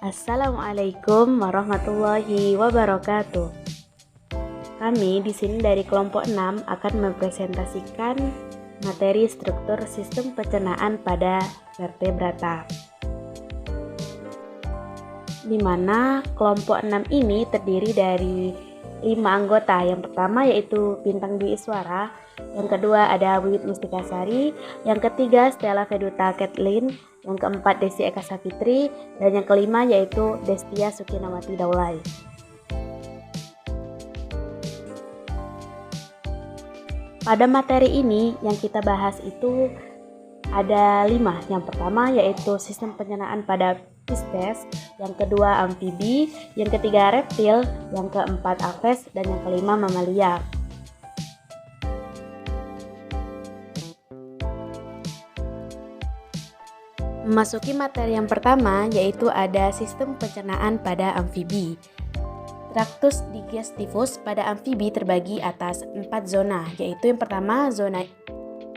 Assalamualaikum warahmatullahi wabarakatuh. Kami di sini dari kelompok 6 akan mempresentasikan materi struktur sistem pencernaan pada vertebrata. Di mana kelompok 6 ini terdiri dari 5 anggota. Yang pertama yaitu Bintang Dwi Iswara, yang kedua ada Wiwit Mustikasari, yang ketiga Stella Veduta Kathleen, yang keempat Desi Eka Safitri, dan yang kelima yaitu Destia Sukinawati Daulay. Pada materi ini yang kita bahas itu ada 5. Yang pertama yaitu sistem pencernaan pada Pisces, yang kedua amfibi, yang ketiga reptil, yang keempat aves, dan yang kelima mamalia. Memasuki materi yang pertama yaitu ada sistem pencernaan pada amfibi. Traktus digestivus pada amfibi terbagi atas 4 zona, yaitu yang pertama zona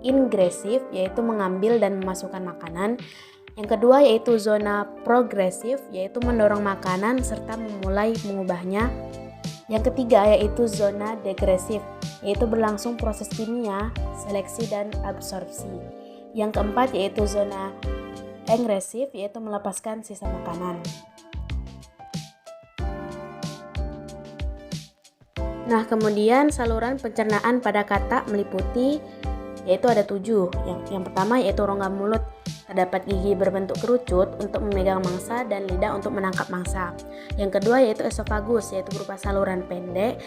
ingresif, yaitu mengambil dan memasukkan makanan. Yang kedua yaitu zona progresif, yaitu mendorong makanan serta memulai mengubahnya. Yang ketiga yaitu zona degresif, yaitu berlangsung proses kimia, seleksi dan absorpsi. Yang keempat yaitu zona engresif, yaitu melepaskan sisa makanan. Nah, kemudian saluran pencernaan pada katak meliputi yaitu ada 7. Yang pertama yaitu rongga mulut. Terdapat gigi berbentuk kerucut untuk memegang mangsa dan lidah untuk menangkap mangsa. Yang kedua yaitu esofagus, yaitu berupa saluran pendek.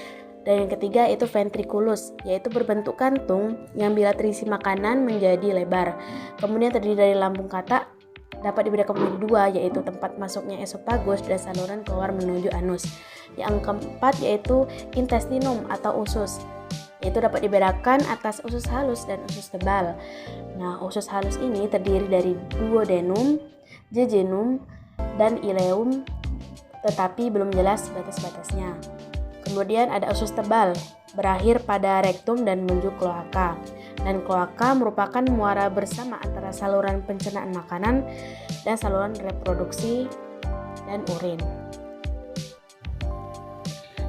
Dan yang ketiga yaitu ventriculus, yaitu berbentuk kantung yang bila terisi makanan menjadi lebar. Kemudian terdiri dari lambung katak, dapat dibedakan menjadi 2, yaitu tempat masuknya esofagus dan saluran keluar menuju anus. Yang keempat yaitu intestinum atau usus, yaitu dapat dibedakan atas usus halus dan usus tebal. Nah, usus halus ini terdiri dari duodenum, jejunum, dan ileum, tetapi belum jelas batas-batasnya. Kemudian ada usus tebal, berakhir pada rektum dan menuju kloaka. Dan kloaka merupakan muara bersama antara saluran pencernaan makanan dan saluran reproduksi dan urin.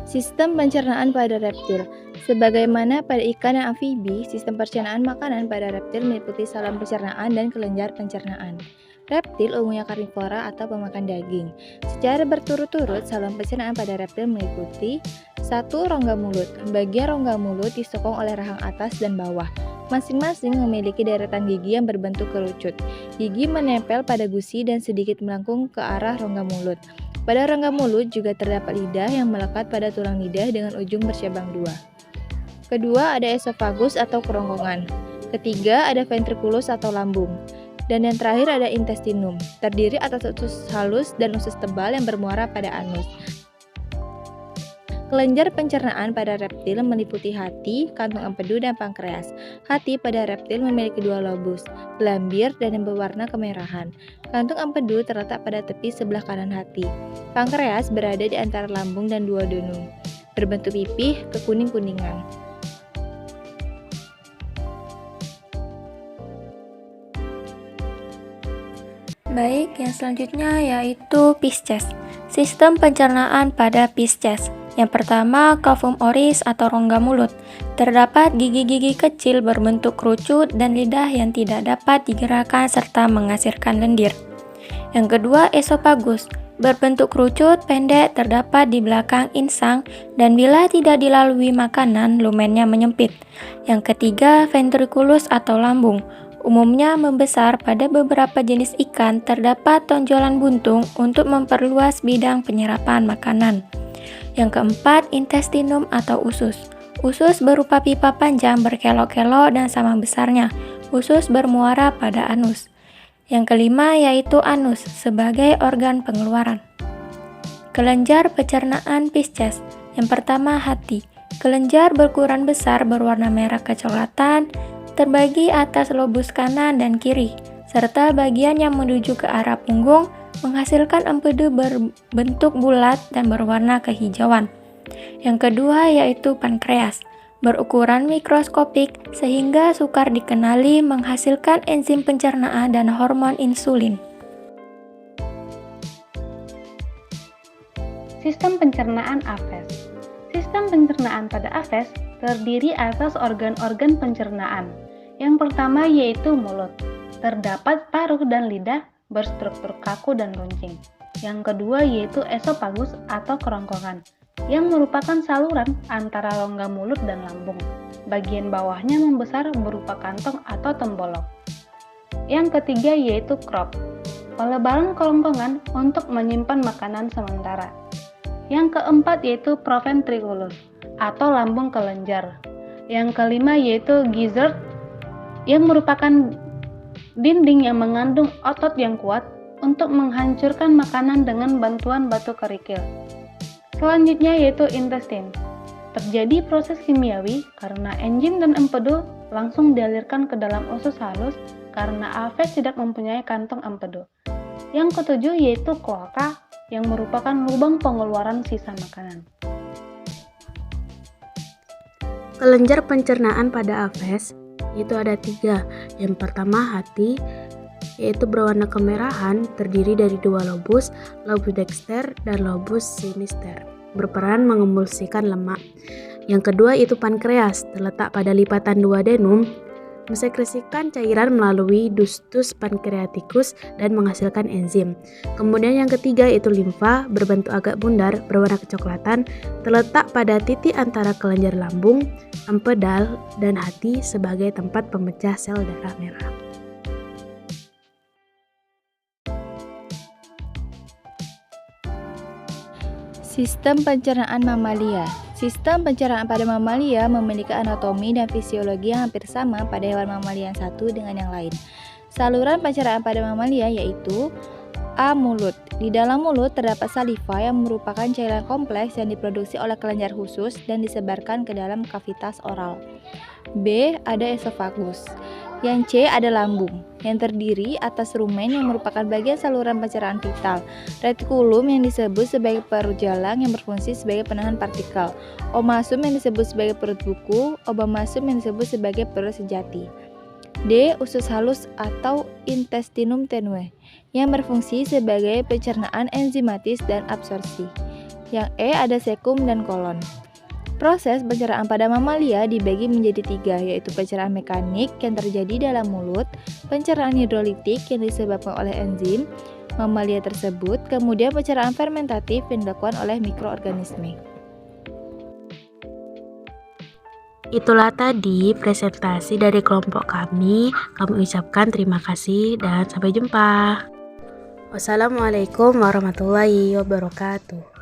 Sistem pencernaan pada reptil. Sebagaimana pada ikan dan amfibi, sistem pencernaan makanan pada reptil meliputi saluran pencernaan dan kelenjar pencernaan. Reptil umumnya karnivora atau pemakan daging. Secara berturut-turut, saluran pencernaan pada reptil meliputi 1. Rongga mulut. Bagian rongga mulut disokong oleh rahang atas dan bawah. Masing-masing memiliki deretan gigi yang berbentuk kerucut. Gigi menempel pada gusi dan sedikit melengkung ke arah rongga mulut. Pada rongga mulut juga terdapat lidah yang melekat pada tulang lidah dengan ujung bercabang 2. Kedua, ada esofagus atau kerongkongan. Ketiga, ada ventriculus atau lambung. Dan yang terakhir ada intestinum, terdiri atas usus halus dan usus tebal yang bermuara pada anus. Kelenjar pencernaan pada reptil meliputi hati, kantung empedu, dan pankreas. Hati pada reptil memiliki 2 lobus, gelambir dan yang berwarna kemerahan. Kantung empedu terletak pada tepi sebelah kanan hati. Pankreas berada di antara lambung dan duodenum, berbentuk pipih kekuning-kuningan. Baik, yang selanjutnya yaitu Pisces. Sistem pencernaan pada Pisces. Yang pertama, cavum oris atau rongga mulut. Terdapat gigi-gigi kecil berbentuk kerucut dan lidah yang tidak dapat digerakkan serta menghasilkan lendir. Yang kedua, esofagus. Berbentuk kerucut, pendek, terdapat di belakang insang dan bila tidak dilalui makanan, lumennya menyempit. Yang ketiga, ventriculus atau lambung. Umumnya membesar pada beberapa jenis ikan, terdapat tonjolan buntung untuk memperluas bidang penyerapan makanan. Yang keempat, intestinum atau usus. Usus berupa pipa panjang berkelok-kelok dan sama besarnya. Usus bermuara pada anus. Yang kelima yaitu anus sebagai organ pengeluaran. Kelenjar pencernaan Pisces. Yang pertama, hati. Kelenjar berukuran besar berwarna merah kecoklatan, terbagi atas lobus kanan dan kiri, serta bagian yang menuju ke arah punggung menghasilkan empedu berbentuk bulat dan berwarna kehijauan. Yang kedua yaitu pankreas, berukuran mikroskopik sehingga sukar dikenali, menghasilkan enzim pencernaan dan hormon insulin. Sistem pencernaan AFES. Sistem pencernaan pada AFES terdiri atas organ-organ pencernaan. Yang pertama yaitu mulut. Terdapat paruh dan lidah berstruktur kaku dan runcing. Yang kedua yaitu esofagus atau kerongkongan, yang merupakan saluran antara rongga mulut dan lambung. Bagian bawahnya membesar berupa kantong atau tembolok. Yang ketiga yaitu crop, pelebaran kerongkongan untuk menyimpan makanan sementara. Yang keempat yaitu proventriculus atau lambung kelenjar. Yang kelima yaitu gizzard, yang merupakan dinding yang mengandung otot yang kuat untuk menghancurkan makanan dengan bantuan batu kerikil. Selanjutnya yaitu intestine. Terjadi proses kimiawi karena enzim dan empedu langsung dialirkan ke dalam usus halus karena AFES tidak mempunyai kantong empedu. Yang ketujuh yaitu kloaka, yang merupakan lubang pengeluaran sisa makanan. Kelenjar pencernaan pada AFES itu ada 3. Yang pertama hati, yaitu berwarna kemerahan, terdiri dari 2 lobus dexter dan lobus sinister, berperan mengemulsikan lemak. Yang kedua itu pankreas, terletak pada lipatan duodenum, mensekresikan cairan melalui ductus pancreaticus dan menghasilkan enzim. Kemudian yang ketiga itu limfa, berbentuk agak bundar, berwarna kecoklatan, terletak pada titik antara kelenjar lambung, empedal, dan hati sebagai tempat pemecah sel darah merah. Sistem pencernaan mamalia. Sistem pencernaan pada mamalia memiliki anatomi dan fisiologi yang hampir sama pada hewan mamalia yang satu dengan yang lain. Saluran pencernaan pada mamalia yaitu A. Mulut. Di dalam mulut terdapat saliva yang merupakan cairan kompleks yang diproduksi oleh kelenjar khusus dan disebarkan ke dalam kavitas oral. B. Ada esofagus. Yang C ada lambung, yang terdiri atas rumen yang merupakan bagian saluran pencernaan vital, retikulum yang disebut sebagai perut jalang yang berfungsi sebagai penahan partikel, omasum yang disebut sebagai perut buku, obamasum yang disebut sebagai perut sejati. D. Usus halus atau intestinum tenue, yang berfungsi sebagai pencernaan enzimatis dan absorpsi. Yang E ada sekum dan kolon. Proses pencernaan pada mamalia dibagi menjadi 3, yaitu pencernaan mekanik yang terjadi dalam mulut, pencernaan hidrolitik yang disebabkan oleh enzim mamalia tersebut, kemudian pencernaan fermentatif yang dilakukan oleh mikroorganisme. Itulah tadi presentasi dari kelompok kami. Kami ucapkan terima kasih dan sampai jumpa. Wassalamualaikum warahmatullahi wabarakatuh.